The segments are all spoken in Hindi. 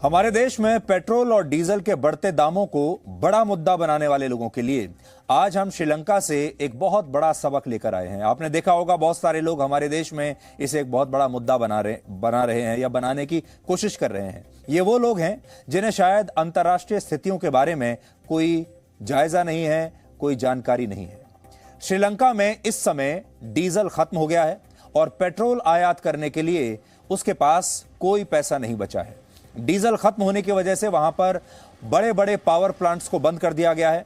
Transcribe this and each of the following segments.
हमारे देश में पेट्रोल और डीजल के बढ़ते दामों को बड़ा मुद्दा बनाने वाले लोगों के लिए आज हम श्रीलंका से एक बहुत बड़ा सबक लेकर आए हैं। आपने देखा होगा बहुत सारे लोग हमारे देश में इसे एक बहुत बड़ा मुद्दा बना रहे हैं या बनाने की कोशिश कर रहे हैं। ये वो लोग हैं जिन्हें शायद अंतर्राष्ट्रीय स्थितियों के बारे में कोई जायजा नहीं है, कोई जानकारी नहीं है। श्रीलंका में इस समय डीजल खत्म हो गया है और पेट्रोल आयात करने के लिए उसके पास कोई पैसा नहीं बचा है। डीजल खत्म होने की वजह से वहां पर बड़े बड़े पावर प्लांट्स को बंद कर दिया गया है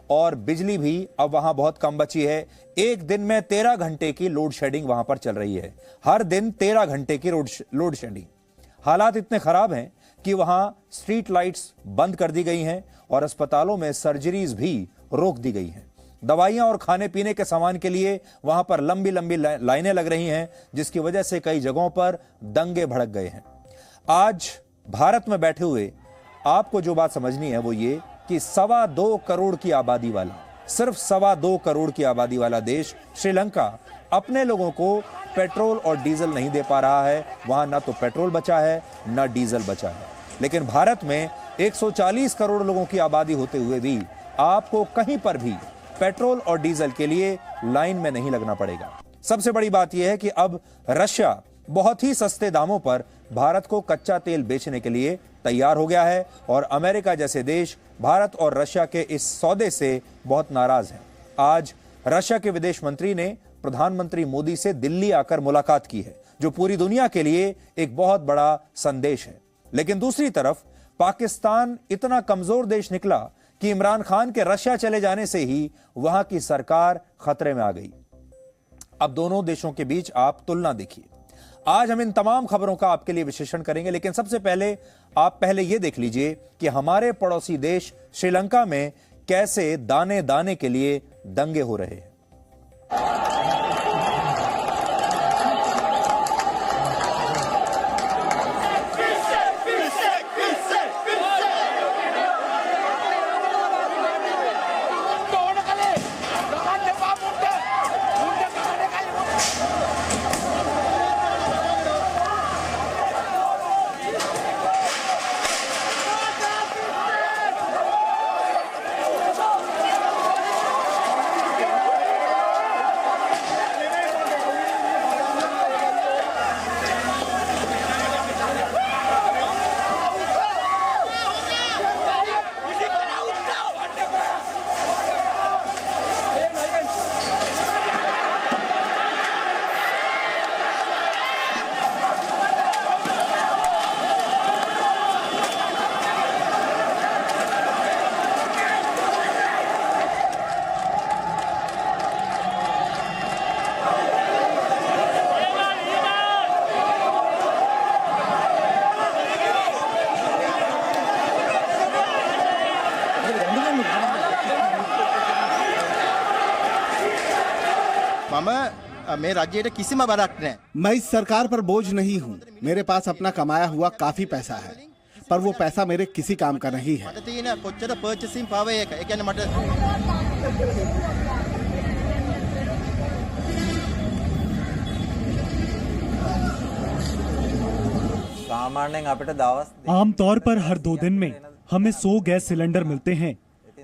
और बिजली भी अब वहां बहुत कम बची है। एक दिन में 13 घंटे की लोड शेडिंग वहां पर चल रही है। हर दिन 13 घंटे की लोड शेडिंग। हालात इतने खराब हैं कि वहां स्ट्रीट लाइट्स बंद कर दी गई हैं और अस्पतालों में सर्जरीज भी रोक दी गई हैं। दवाइयां और खाने पीने के सामान के लिए वहां पर लंबी लंबी लाइनें लग रही हैं, जिसकी वजह से कई जगहों पर दंगे भड़क गए हैं। आज भारत में बैठे हुए आपको जो बात समझनी है वो ये कि 2.25 करोड़ की आबादी वाला, सिर्फ 2.25 करोड़ की आबादी वाला देश श्रीलंका अपने लोगों को पेट्रोल और डीजल नहीं दे पा रहा है। वहां ना तो पेट्रोल बचा है ना डीजल बचा है। लेकिन भारत में 140 करोड़ लोगों की आबादी होते हुए भी आपको कहीं पर भी पेट्रोल और डीजल के लिए लाइन में नहीं लगना पड़ेगा। सबसे बड़ी बात यह है कि अब रशिया बहुत ही सस्ते दामों पर भारत को कच्चा तेल बेचने के लिए तैयार हो गया है और अमेरिका जैसे देश भारत और रशिया के इस सौदे से बहुत नाराज हैं। आज रशिया के विदेश मंत्री ने प्रधानमंत्री मोदी से दिल्ली आकर मुलाकात की है, जो पूरी दुनिया के लिए एक बहुत बड़ा संदेश है। लेकिन दूसरी तरफ पाकिस्तान इतना कमजोर देश निकला कि इमरान खान के रशिया चले जाने से ही वहां की सरकार खतरे में आ गई। अब दोनों देशों के बीच आप तुलना देखिए। आज हम इन तमाम खबरों का आपके लिए विश्लेषण करेंगे, लेकिन सबसे पहले आप ये देख लीजिए कि हमारे पड़ोसी देश श्रीलंका में कैसे दाने दाने के लिए दंगे हो रहे हैं। मैं राज्य किसी में बराक नहीं। मैं इस सरकार पर बोझ नहीं हूँ। मेरे पास अपना कमाया हुआ काफी पैसा है, पर वो पैसा मेरे किसी काम का नहीं है। आमतौर पर हर 2 दिन में हमें 100 गैस सिलेंडर मिलते हैं,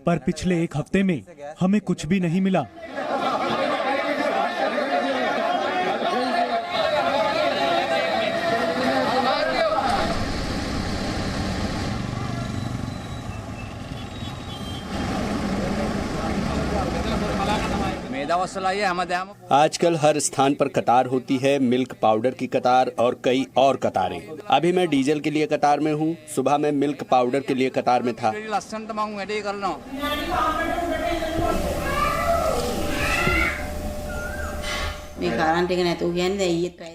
पर पिछले 1 हफ्ते में हमें कुछ भी नहीं मिला। आजकल हर स्थान पर कतार होती है, मिल्क पाउडर की कतार और कई और कतारें। अभी मैं डीजल के लिए कतार में हूँ। सुबह मैं मिल्क पाउडर के लिए कतार में था।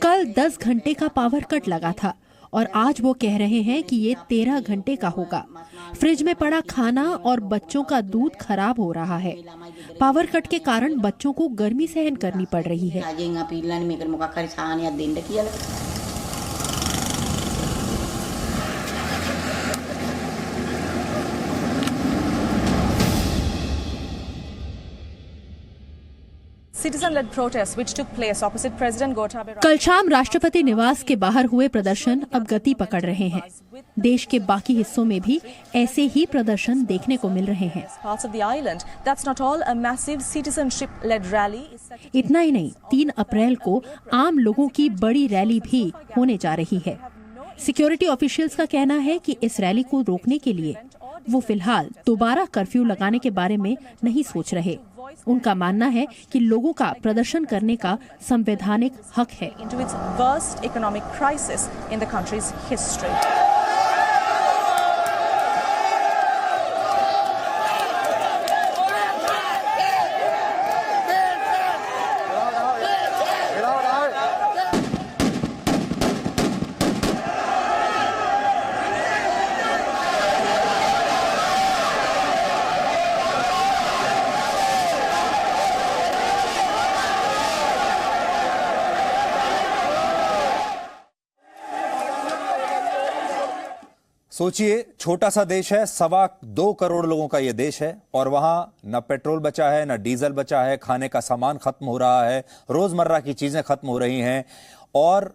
कल 10 घंटे का पावर कट लगा था और आज वो कह रहे हैं कि ये 13 घंटे का होगा। फ्रिज में पड़ा खाना और बच्चों का दूध खराब हो रहा है। पावर कट के कारण बच्चों को गर्मी सहन करनी पड़ रही है। citizen-led protests which took place opposite President Gotabaya कल शाम राष्ट्रपति निवास के बाहर हुए प्रदर्शन अब गति पकड़ रहे हैं। देश के बाकी हिस्सों में भी ऐसे ही प्रदर्शन देखने को मिल रहे हैं। parts of the island. That's not all. A massive citizenship-led rally is set to इतना ही नहीं, 3 अप्रैल को आम लोगों की बड़ी रैली भी होने जा रही है। सिक्योरिटी ऑफिशियल्स का कहना है कि इस रैली को रोकने के लिए वो फिलहाल दोबारा कर्फ्यू लगाने के बारे में नहीं सोच रहे। उनका मानना है कि लोगों का प्रदर्शन करने का संवैधानिक हक है। into its worst economic crisis in the country's history. सोचिए, छोटा सा देश है, 2.25 करोड़ लोगों का यह देश है और वहां न पेट्रोल बचा है, न डीजल बचा है, खाने का सामान खत्म हो रहा है, रोजमर्रा की चीजें खत्म हो रही हैं और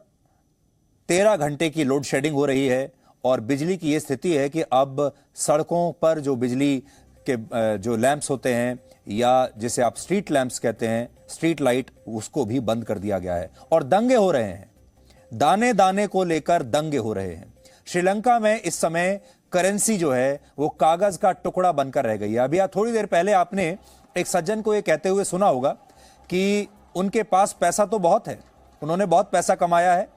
13 घंटे की लोड शेडिंग हो रही है। और बिजली की यह स्थिति है कि अब सड़कों पर जो बिजली के जो लैंप्स होते हैं या जिसे आप स्ट्रीट लैंप्स कहते हैं, स्ट्रीट लाइट, उसको भी बंद कर दिया गया है और दंगे हो रहे हैं। दाने दाने को लेकर दंगे हो रहे हैं। श्रीलंका में इस समय करेंसी जो है वो कागज का टुकड़ा बनकर रह गई है। अभी थोड़ी देर पहले आपने एक सज्जन को ये कहते हुए सुना होगा कि उनके पास पैसा तो बहुत है, उन्होंने बहुत पैसा कमाया है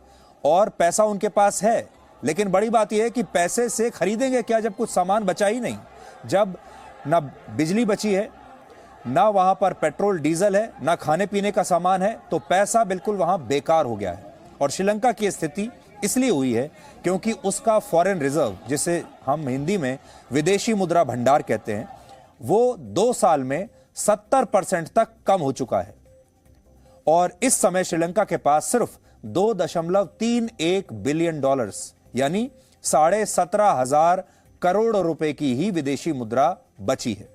और पैसा उनके पास है, लेकिन बड़ी बात यह है कि पैसे से खरीदेंगे क्या जब कुछ सामान बचा ही नहीं, जब ना बिजली बची है, ना वहां पर पेट्रोल डीजल है, ना खाने पीने का सामान है, तो पैसा बिल्कुल वहां बेकार हो गया है। और श्रीलंका की स्थिति इसलिए हुई है क्योंकि उसका फॉरेन रिजर्व, जिसे हम हिंदी में विदेशी मुद्रा भंडार कहते हैं, वो 2 साल में 70% तक कम हो चुका है और इस समय श्रीलंका के पास सिर्फ $2.31 बिलियन यानी 17,500 करोड़ रुपए की ही विदेशी मुद्रा बची है,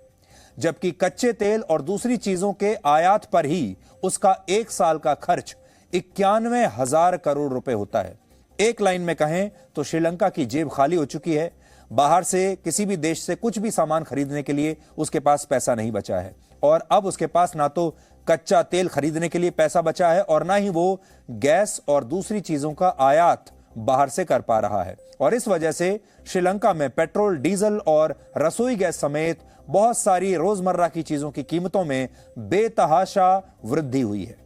जबकि कच्चे तेल और दूसरी चीजों के आयात पर ही उसका 1 साल का खर्च 91,000 करोड़ रुपए होता है। एक लाइन में कहें तो श्रीलंका की जेब खाली हो चुकी है। बाहर से किसी भी देश से कुछ भी सामान खरीदने के लिए उसके पास पैसा नहीं बचा है और अब उसके पास ना तो कच्चा तेल खरीदने के लिए पैसा बचा है और ना ही वो गैस और दूसरी चीजों का आयात बाहर से कर पा रहा है। और इस वजह से श्रीलंका में पेट्रोल, डीजल और रसोई गैस समेत बहुत सारी रोजमर्रा की चीजों की कीमतों में बेतहाशा वृद्धि हुई है।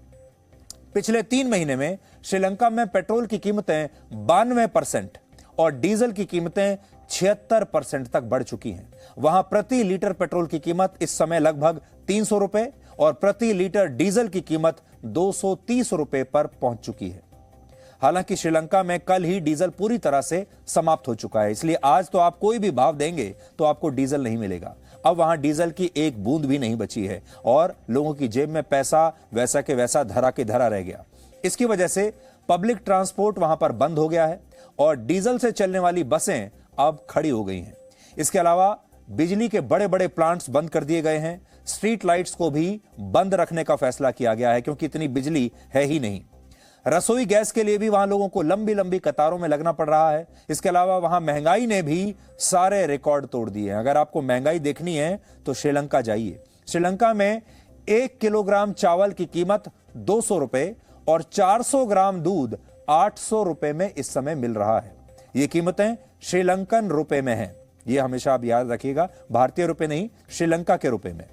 पिछले 3 महीने में श्रीलंका में पेट्रोल की कीमतें 92% और डीजल की कीमतें 76% तक बढ़ चुकी हैं। वहां प्रति लीटर पेट्रोल की कीमत इस समय लगभग 300 रुपए और प्रति लीटर डीजल की कीमत 230 रुपए पर पहुंच चुकी है। हालांकि श्रीलंका में कल ही डीजल पूरी तरह से समाप्त हो चुका है, इसलिए आज तो आप कोई भी भाव देंगे तो आपको डीजल नहीं मिलेगा। अब वहां डीजल की एक बूंद भी नहीं बची है और लोगों की जेब में पैसा वैसा के वैसा धरा के धरा रह गया। इसकी वजह से पब्लिक ट्रांसपोर्ट वहां पर बंद हो गया है और डीजल से चलने वाली बसें अब खड़ी हो गई हैं। इसके अलावा बिजली के बड़े बड़े प्लांट्स बंद कर दिए गए हैं। स्ट्रीट लाइट्स को भी बंद रखने का फैसला किया गया है क्योंकि इतनी बिजली है ही नहीं। रसोई गैस के लिए भी वहां लोगों को लंबी लंबी कतारों में लगना पड़ रहा है। इसके अलावा वहां महंगाई ने भी सारे रिकॉर्ड तोड़ दिए हैं। अगर आपको महंगाई देखनी है तो श्रीलंका जाइए। श्रीलंका में 1 किलोग्राम चावल की कीमत 200 रुपए और 400 ग्राम दूध 800 रुपए में इस समय मिल रहा है। ये कीमतें श्रीलंकन रुपए में हैं। ये हमेशा आप याद रखिएगा, भारतीय रुपए नहीं, श्रीलंका के रुपए में।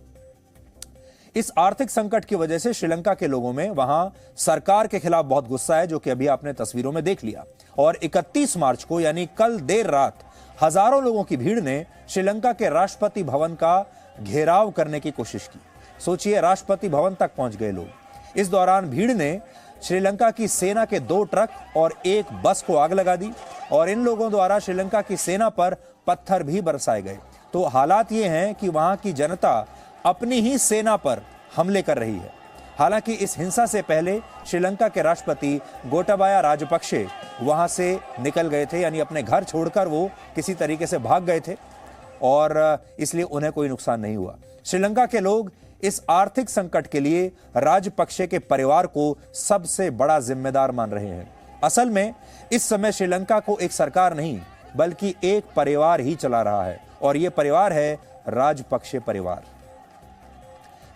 इस आर्थिक संकट की वजह से श्रीलंका के लोगों में वहां सरकार के खिलाफ बहुत गुस्सा है, जो कि अभी आपने तस्वीरों में देख लिया। और 31 मार्च को यानी कल देर रात हजारों लोगों की भीड़ ने श्रीलंका के राष्ट्रपति भवन का घेराव करने की कोशिश की। सोचिए, राष्ट्रपति भवन तक पहुंच गए लोग। इस दौरान भीड़ ने श्रीलंका की सेना के 2 ट्रक और 1 बस को आग लगा दी और इन लोगों द्वारा श्रीलंका की सेना पर पत्थर भी बरसाए गए। तो हालात ये हैं कि वहां की जनता अपनी ही सेना पर हमले कर रही है। हालांकि इस हिंसा से पहले श्रीलंका के राष्ट्रपति गोटाबाया राजपक्षे वहां से निकल गए थे, यानी अपने घर छोड़कर वो किसी तरीके से भाग गए थे और इसलिए उन्हें कोई नुकसान नहीं हुआ। श्रीलंका के लोग इस आर्थिक संकट के लिए राजपक्षे के परिवार को सबसे बड़ा जिम्मेदार मान रहे हैं। असल में इस समय श्रीलंका को एक सरकार नहीं बल्कि एक परिवार ही चला रहा है और यह परिवार है राजपक्षे परिवार।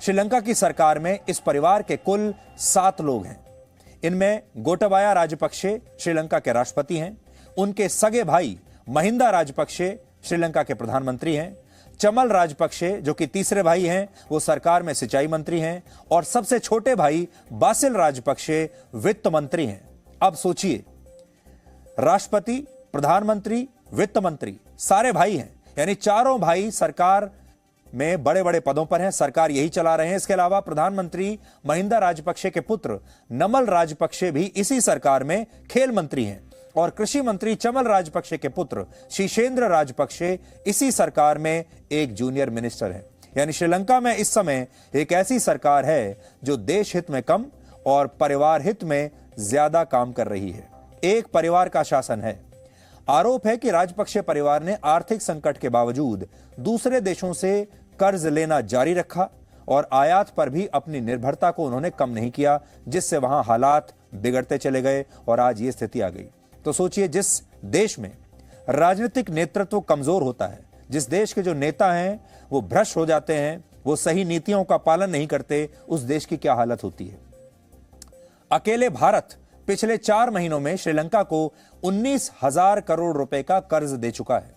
श्रीलंका की सरकार में इस परिवार के कुल 7 लोग हैं। इनमें गोटाबाया राजपक्षे श्रीलंका के राष्ट्रपति हैं, उनके सगे भाई महिंदा राजपक्षे श्रीलंका के प्रधानमंत्री हैं, चमल राजपक्षे जो कि तीसरे भाई हैं वो सरकार में सिंचाई मंत्री हैं और सबसे छोटे भाई बासिल राजपक्षे वित्त मंत्री हैं। अब सोचिए, राष्ट्रपति, प्रधानमंत्री, वित्त मंत्री सारे भाई हैं, यानी चारों भाई सरकार में बड़े बड़े पदों पर हैं, सरकार यही चला रहे हैं। इसके अलावा प्रधानमंत्री महिंदा राजपक्षे के पुत्र नमल राजपक्षे भी इसी सरकार में खेल मंत्री हैं और कृषि मंत्री चमल राजपक्षे के पुत्र शिशेंद्र राजपक्षे इसी सरकार में एक जूनियर मिनिस्टर हैं। यानी श्रीलंका में इस समय एक ऐसी सरकार है जो देश हित में कम और परिवार हित में ज्यादा काम कर रही है। एक परिवार का शासन है। आरोप है कि राजपक्षे परिवार ने आर्थिक संकट के बावजूद दूसरे देशों से कर्ज लेना जारी रखा और आयात पर भी अपनी निर्भरता को उन्होंने कम नहीं किया, जिससे वहां हालात बिगड़ते चले गए और आज ये स्थिति आ गई। तो सोचिए, जिस देश में राजनीतिक नेतृत्व कमजोर होता है, जिस देश के जो नेता हैं वो भ्रष्ट हो जाते हैं, वो सही नीतियों का पालन नहीं करते, उस देश की क्या हालत होती है। अकेले भारत पिछले 4 महीनों में श्रीलंका को 19,000 करोड़ रुपए का कर्ज दे चुका है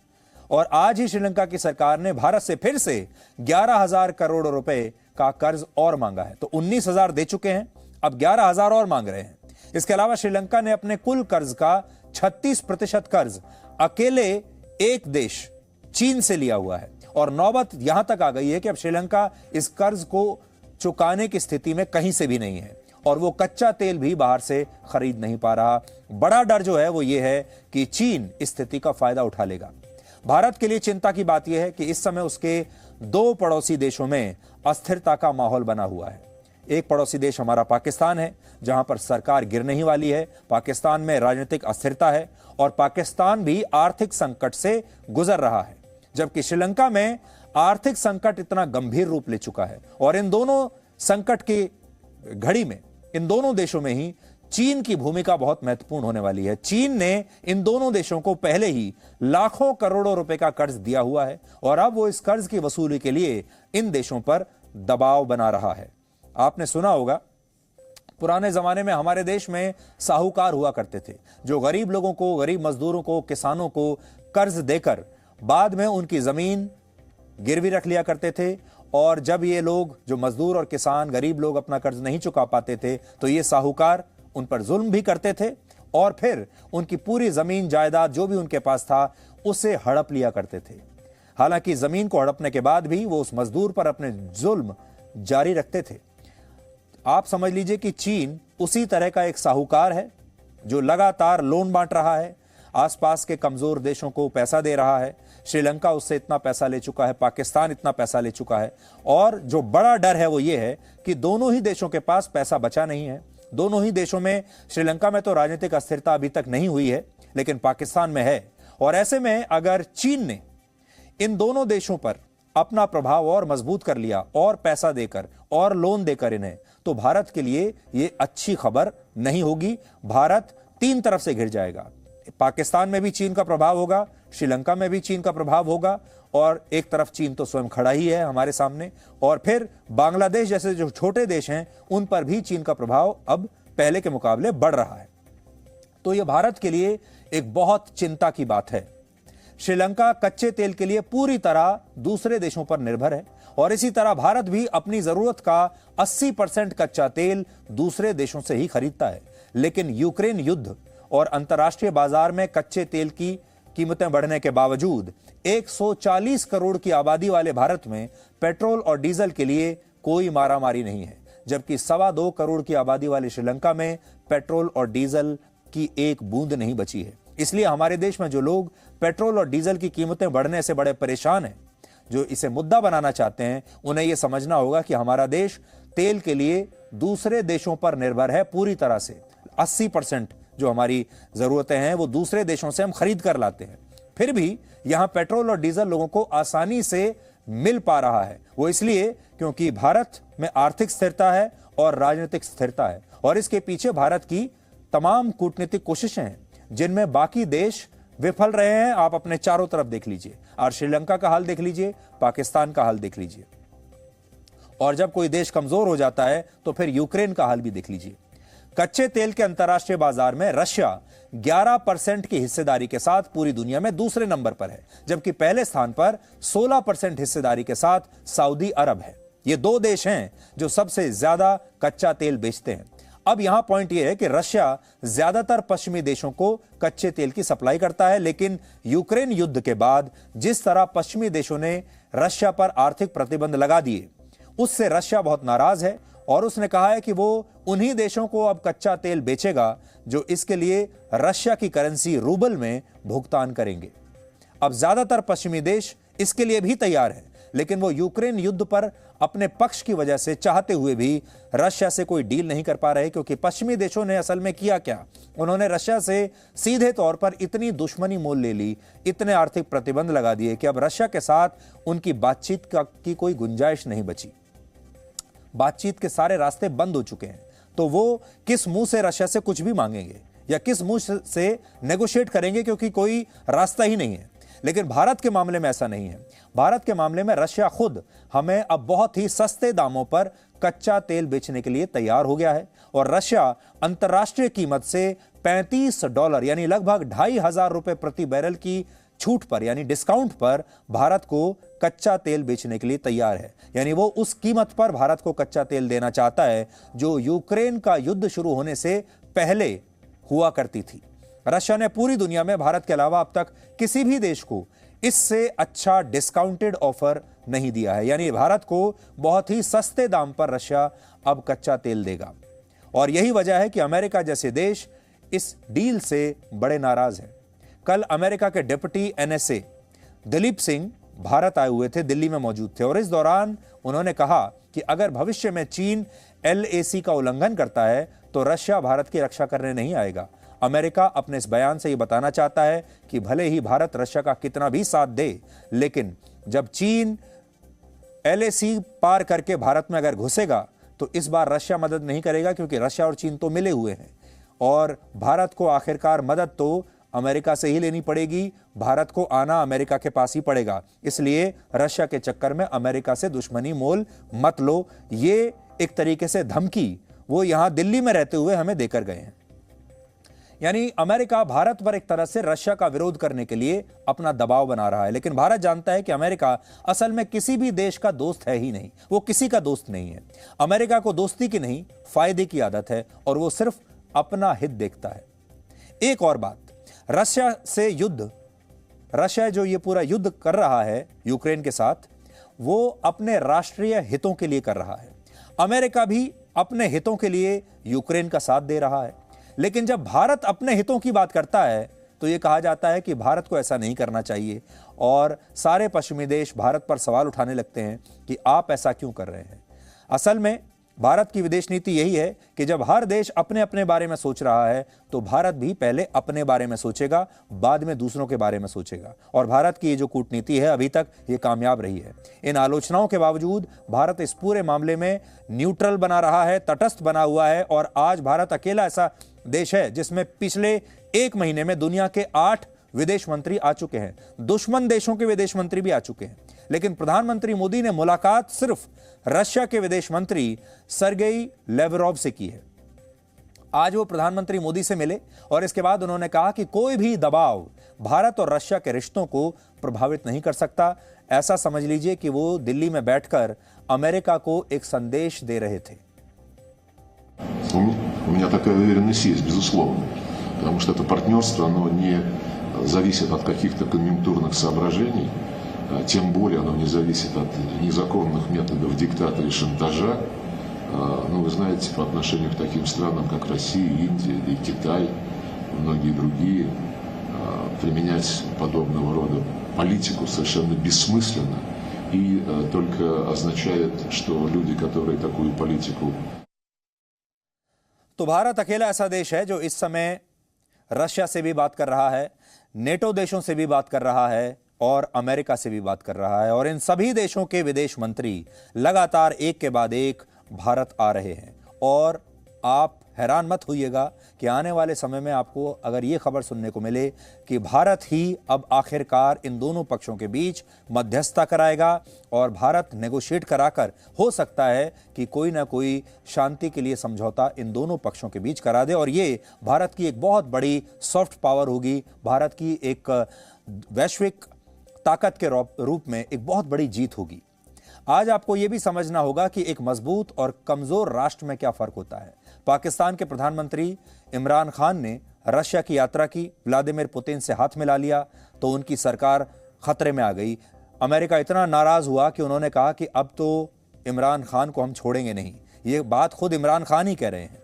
और आज ही श्रीलंका की सरकार ने भारत से फिर से 11,000 करोड़ रुपए का कर्ज और मांगा है। तो 19,000 दे चुके हैं, अब 11,000 और मांग रहे हैं। इसके अलावा श्रीलंका ने अपने कुल कर्ज का 36% कर्ज अकेले एक देश चीन से लिया हुआ है और नौबत यहां तक आ गई है कि अब श्रीलंका इस कर्ज को चुकाने की स्थिति में कहीं से भी नहीं है और वो कच्चा तेल भी बाहर से खरीद नहीं पा रहा। बड़ा डर जो है वो ये है कि चीन इस स्थिति का फायदा उठा लेगा। भारत के लिए चिंता की बात यह है कि इस समय उसके 2 पड़ोसी देशों में अस्थिरता का माहौल बना हुआ है। एक पड़ोसी देश हमारा पाकिस्तान है, जहां पर सरकार गिरने ही वाली है। पाकिस्तान में राजनीतिक अस्थिरता है और पाकिस्तान भी आर्थिक संकट से गुजर रहा है, जबकि श्रीलंका में आर्थिक संकट इतना गंभीर रूप ले चुका है और इन दोनों संकट की घड़ी में इन दोनों देशों में ही चीन की भूमिका बहुत महत्वपूर्ण होने वाली है। चीन ने इन दोनों देशों को पहले ही लाखों करोड़ों रुपए का कर्ज दिया हुआ है और अब वो इस कर्ज की वसूली के लिए इन देशों पर दबाव बना रहा है। आपने सुना होगा, पुराने जमाने में हमारे देश में साहूकार हुआ करते थे जो गरीब लोगों को, गरीब मजदूरों को, किसानों को कर्ज देकर बाद में उनकी जमीन गिरवी रख लिया करते थे और जब ये लोग, जो मजदूर और किसान, गरीब लोग अपना कर्ज नहीं चुका पाते थे तो ये साहूकार उन पर जुल्म भी करते थे और फिर उनकी पूरी जमीन जायदाद जो भी उनके पास था उसे हड़प लिया करते थे। हालांकि जमीन को हड़पने के बाद भी वो उस मजदूर पर अपने जुल्म जारी रखते थे। आप समझ लीजिए कि चीन उसी तरह का एक साहूकार है जो लगातार लोन बांट रहा है, आसपास के कमजोर देशों को पैसा दे रहा है। श्रीलंका उससे इतना पैसा ले चुका है, पाकिस्तान इतना पैसा ले चुका है और जो बड़ा डर है वो ये है कि दोनों ही देशों के पास पैसा बचा नहीं है। दोनों ही देशों में, श्रीलंका में तो राजनीतिक अस्थिरता अभी तक नहीं हुई है लेकिन पाकिस्तान में है और ऐसे में अगर चीन ने इन दोनों देशों पर अपना प्रभाव और मजबूत कर लिया और पैसा देकर और लोन देकर इन्हें, तो भारत के लिए ये अच्छी खबर नहीं होगी। भारत 3 तरफ से घिर जाएगा। पाकिस्तान में भी चीन का प्रभाव होगा, श्रीलंका में भी चीन का प्रभाव होगा और एक तरफ चीन तो स्वयं खड़ा ही है हमारे सामने और फिर बांग्लादेश जैसे जो छोटे देश हैं उन पर भी चीन का प्रभाव अब पहले के मुकाबले बढ़ रहा है। तो यह भारत के लिए एक बहुत चिंता की बात है। श्रीलंका कच्चे तेल के लिए पूरी तरह दूसरे देशों पर निर्भर है और इसी तरह भारत भी अपनी जरूरत का 80% कच्चा तेल दूसरे देशों से ही खरीदता है। लेकिन यूक्रेन युद्ध और अंतर्राष्ट्रीय बाजार में कच्चे तेल की कीमतें बढ़ने के बावजूद 140 करोड़ की आबादी वाले भारत में पेट्रोल और डीजल के लिए कोई मारामारी नहीं है, जबकि 2.25 करोड़ की आबादी वाले श्रीलंका में पेट्रोल और डीजल की एक बूंद नहीं बची है। इसलिए हमारे देश में जो लोग पेट्रोल और डीजल की कीमतें बढ़ने से बड़े परेशान हैं, जो इसे मुद्दा बनाना चाहते हैं, उन्हें यह समझना होगा कि हमारा देश तेल के लिए दूसरे देशों पर निर्भर है पूरी तरह से। 80% जो हमारी जरूरतें हैं वो दूसरे देशों से हम खरीद कर लाते हैं। फिर भी यहां पेट्रोल और डीजल लोगों को आसानी से मिल पा रहा है वो इसलिए क्योंकि भारत में आर्थिक स्थिरता है और राजनीतिक स्थिरता है, और इसके पीछे भारत की तमाम कूटनीतिक कोशिशें हैं जिनमें बाकी देश विफल रहे हैं। आप अपने चारों तरफ देख लीजिए, आज श्रीलंका का हाल देख लीजिए, पाकिस्तान का हाल देख लीजिए, और जब कोई देश कमजोर हो जाता है तो फिर यूक्रेन का हाल भी देख लीजिए। कच्चे तेल के अंतर्राष्ट्रीय बाजार में रशिया 11% की हिस्सेदारी के साथ पूरी दुनिया में दूसरे नंबर पर है, जबकि पहले स्थान पर 16% हिस्सेदारी के साथ सऊदी अरब है। ये दो देश हैं जो सबसे ज्यादा कच्चा तेल बेचते हैं। अब यहां पॉइंट यह है कि रशिया ज्यादातर पश्चिमी देशों को कच्चे तेल की सप्लाई करता है, लेकिन यूक्रेन युद्ध के बाद जिस तरह पश्चिमी देशों ने रशिया पर आर्थिक प्रतिबंध लगा दिए, उससे रशिया बहुत नाराज है और उसने कहा है कि वो उन्हीं देशों को अब कच्चा तेल बेचेगा जो इसके लिए रशिया की करेंसी रूबल में भुगतान करेंगे। अब ज्यादातर पश्चिमी देश इसके लिए भी तैयार है, लेकिन वो यूक्रेन युद्ध पर अपने पक्ष की वजह से चाहते हुए भी रशिया से कोई डील नहीं कर पा रहे, क्योंकि पश्चिमी देशों ने असल में किया क्या, उन्होंने रशिया से सीधे तौर पर इतनी दुश्मनी मोल ले ली, इतने आर्थिक प्रतिबंध लगा दिए कि अब रशिया के साथ उनकी बातचीत की कोई गुंजाइश नहीं बची। बातचीत के सारे रास्ते बंद हो चुके हैं, तो वो किस मुंह से रशिया से कुछ भी मांगेंगे या किस मुंह से नेगोशिएट करेंगे, क्योंकि कोई रास्ता ही नहीं है। लेकिन भारत के मामले में ऐसा नहीं है। भारत के मामले में रशिया खुद हमें अब बहुत ही सस्ते दामों पर कच्चा तेल बेचने के लिए तैयार हो गया है, और रशिया अंतर्राष्ट्रीय कीमत से $35 यानी लगभग 2,500 रुपए प्रति बैरल की छूट पर यानी डिस्काउंट पर भारत को कच्चा तेल बेचने के लिए तैयार है। यानी वो उस कीमत पर भारत को कच्चा तेल देना चाहता है जो यूक्रेन का युद्ध शुरू होने से पहले हुआ करती थी। रशिया ने पूरी दुनिया में भारत के अलावा अब तक किसी भी देश को इससे अच्छा डिस्काउंटेड ऑफर नहीं दिया है। यानी भारत को बहुत ही सस्ते दाम पर रशिया अब कच्चा तेल देगा, और यही वजह है कि अमेरिका जैसे देश इस डील से बड़े नाराज हैं। कल अमेरिका के डिप्टी NSA दिलीप सिंह भारत आए हुए थे, दिल्ली में मौजूद थे, और इस दौरान उन्होंने कहा कि अगर भविष्य में चीन LAC का उल्लंघन करता है तो रशिया भारत की रक्षा करने नहीं आएगा। अमेरिका अपने इस बयान से यह बताना चाहता है कि भले ही भारत रशिया का कितना भी साथ दे, लेकिन जब चीन LAC पार करके भारत में अगर घुसेगा तो इस बार रशिया मदद नहीं करेगा, क्योंकि रशिया और चीन तो मिले हुए हैं और भारत को आखिरकार मदद तो अमेरिका से ही लेनी पड़ेगी। भारत को आना अमेरिका के पास ही पड़ेगा, इसलिए रशिया के चक्कर में अमेरिका से दुश्मनी मोल मत लो। ये एक तरीके से धमकी वो यहां दिल्ली में रहते हुए हमें देकर गए हैं। यानी अमेरिका भारत पर एक तरह से रशिया का विरोध करने के लिए अपना दबाव बना रहा है, लेकिन भारत जानता है कि अमेरिका असल में किसी भी देश का दोस्त है ही नहीं, वो किसी का दोस्त नहीं है। अमेरिका को दोस्ती की नहीं, फायदे की आदत है, और वो सिर्फ अपना हित देखता है। एक और बात, रशिया जो ये पूरा युद्ध कर रहा है यूक्रेन के साथ, वो अपने राष्ट्रीय हितों के लिए कर रहा है। अमेरिका भी अपने हितों के लिए यूक्रेन का साथ दे रहा है, लेकिन जब भारत अपने हितों की बात करता है तो यह कहा जाता है कि भारत को ऐसा नहीं करना चाहिए, और सारे पश्चिमी देश भारत पर सवाल उठाने लगते हैं कि आप ऐसा क्यों कर रहे हैं। असल में भारत की विदेश नीति यही है कि जब हर देश अपने अपने बारे में सोच रहा है तो भारत भी पहले अपने बारे में सोचेगा, बाद में दूसरों के बारे में सोचेगा, और भारत की ये जो कूटनीति है अभी तक ये कामयाब रही है। इन आलोचनाओं के बावजूद भारत इस पूरे मामले में न्यूट्रल बना रहा है, तटस्थ बना हुआ है, और आज भारत अकेला ऐसा देश है जिसमें पिछले 1 महीने में दुनिया के 8 विदेश मंत्री आ चुके हैं, दुश्मन देशों के विदेश मंत्री भी आ चुके हैं। लेकिन प्रधानमंत्री मोदी ने मुलाकात सिर्फ रशिया के विदेश मंत्री सर्गेई लेवरोव से की है। आज वो प्रधानमंत्री मोदी से मिले और इसके बाद उन्होंने कहा कि कोई भी दबाव भारत और रशिया के रिश्तों को प्रभावित नहीं कर सकता। ऐसा समझ लीजिए कि वो दिल्ली में बैठकर अमेरिका को एक संदेश दे रहे थे। У меня такая уверенность есть, безусловно, потому что это партнерство, оно не зависит от каких-то конъюнктурных соображений, тем более оно не зависит от незаконных методов диктата и шантажа. Ну, вы знаете, по отношению к таким странам, как Россия, Индия и Китай, многие другие, применять подобного рода политику совершенно бессмысленно и только означает, что люди, которые такую политику... तो भारत अकेला ऐसा देश है जो इस समय रशिया से भी बात कर रहा है, नेटो देशों से भी बात कर रहा है, और अमेरिका से भी बात कर रहा है और इन सभी देशों के विदेश मंत्री लगातार एक के बाद एक भारत आ रहे हैं। और आप हैरान मत होइएगा कि आने वाले समय में आपको अगर ये खबर सुनने को मिले कि भारत ही अब आखिरकार इन दोनों पक्षों के बीच मध्यस्थता कराएगा और भारत नेगोशिएट कराकर हो सकता है कि कोई ना कोई शांति के लिए समझौता इन दोनों पक्षों के बीच करा दे। और ये भारत की एक बहुत बड़ी सॉफ्ट पावर होगी, भारत की एक वैश्विक ताकत के रूप में एक बहुत बड़ी जीत होगी। आज आपको यह भी समझना होगा कि एक मजबूत और कमजोर राष्ट्र में क्या फर्क होता है। पाकिस्तान के प्रधानमंत्री इमरान खान ने रशिया की यात्रा की, व्लादिमीर पुतिन से हाथ मिला लिया तो उनकी सरकार खतरे में आ गई। अमेरिका इतना नाराज हुआ कि उन्होंने कहा कि अब तो इमरान खान को हम छोड़ेंगे नहीं। ये बात खुद इमरान खान ही कह रहे हैं।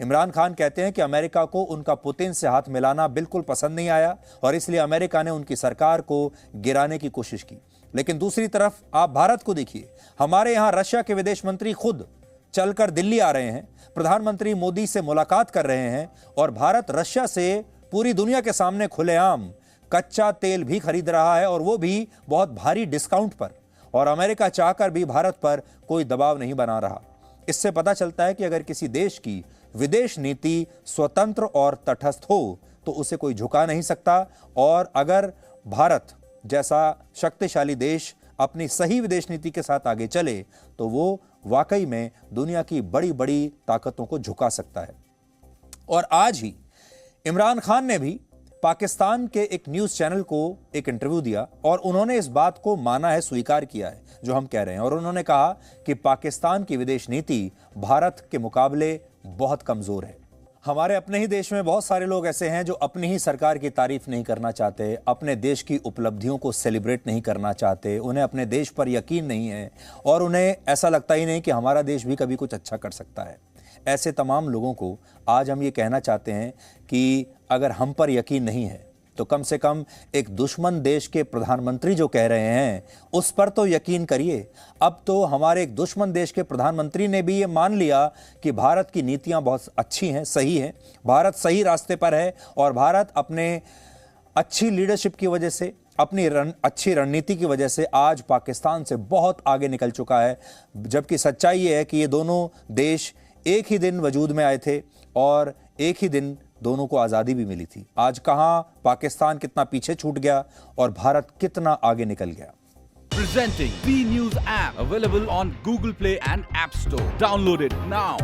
इमरान खान कहते हैं कि अमेरिका को उनका पुतिन से हाथ मिलाना बिल्कुल पसंद नहीं आया और इसलिए अमेरिका ने उनकी सरकार को गिराने की कोशिश की। लेकिन दूसरी तरफ आप भारत को देखिए, हमारे यहां रशिया के विदेश मंत्री खुद चलकर दिल्ली आ रहे हैं, प्रधानमंत्री मोदी से मुलाकात कर रहे हैं और भारत रशिया से पूरी दुनिया के सामने खुलेआम कच्चा तेल भी खरीद रहा है और वो भी बहुत भारी डिस्काउंट पर। और अमेरिका चाहकर भी भारत पर कोई दबाव नहीं बना रहा। इससे पता चलता है कि अगर किसी देश की विदेश नीति स्वतंत्र और तटस्थ हो तो उसे कोई झुका नहीं सकता। और अगर भारत जैसा शक्तिशाली देश अपनी सही विदेश नीति के साथ आगे चले तो वो वाकई में दुनिया की बड़ी बड़ी ताकतों को झुका सकता है। और आज ही इमरान खान ने भी पाकिस्तान के एक न्यूज चैनल को एक इंटरव्यू दिया और उन्होंने इस बात को माना है, स्वीकार किया है जो हम कह रहे हैं। और उन्होंने कहा कि पाकिस्तान की विदेश नीति भारत के मुकाबले बहुत कमजोर है। हमारे अपने ही देश में बहुत सारे लोग ऐसे हैं जो अपनी ही सरकार की तारीफ नहीं करना चाहते, अपने देश की उपलब्धियों को सेलिब्रेट नहीं करना चाहते, उन्हें अपने देश पर यकीन नहीं है और उन्हें ऐसा लगता ही नहीं कि हमारा देश भी कभी कुछ अच्छा कर सकता है। ऐसे तमाम लोगों को आज हम ये कहना चाहते हैं कि अगर हम पर यकीन नहीं है तो कम से कम एक दुश्मन देश के प्रधानमंत्री जो कह रहे हैं उस पर तो यकीन करिए। अब तो हमारे एक दुश्मन देश के प्रधानमंत्री ने भी ये मान लिया कि भारत की नीतियां बहुत अच्छी हैं, सही हैं, भारत सही रास्ते पर है और भारत अपने अच्छी लीडरशिप की वजह से, अपनी अच्छी रणनीति की वजह से आज पाकिस्तान से बहुत आगे निकल चुका है। जबकि सच्चाई ये है कि ये दोनों देश एक ही दिन वजूद में आए थे और एक ही दिन दोनों को आज़ादी भी मिली थी। आज कहां पाकिस्तान कितना पीछे छूट गया और भारत कितना आगे निकल गया। Presenting B News app available on Google Play and App Store. Download it now.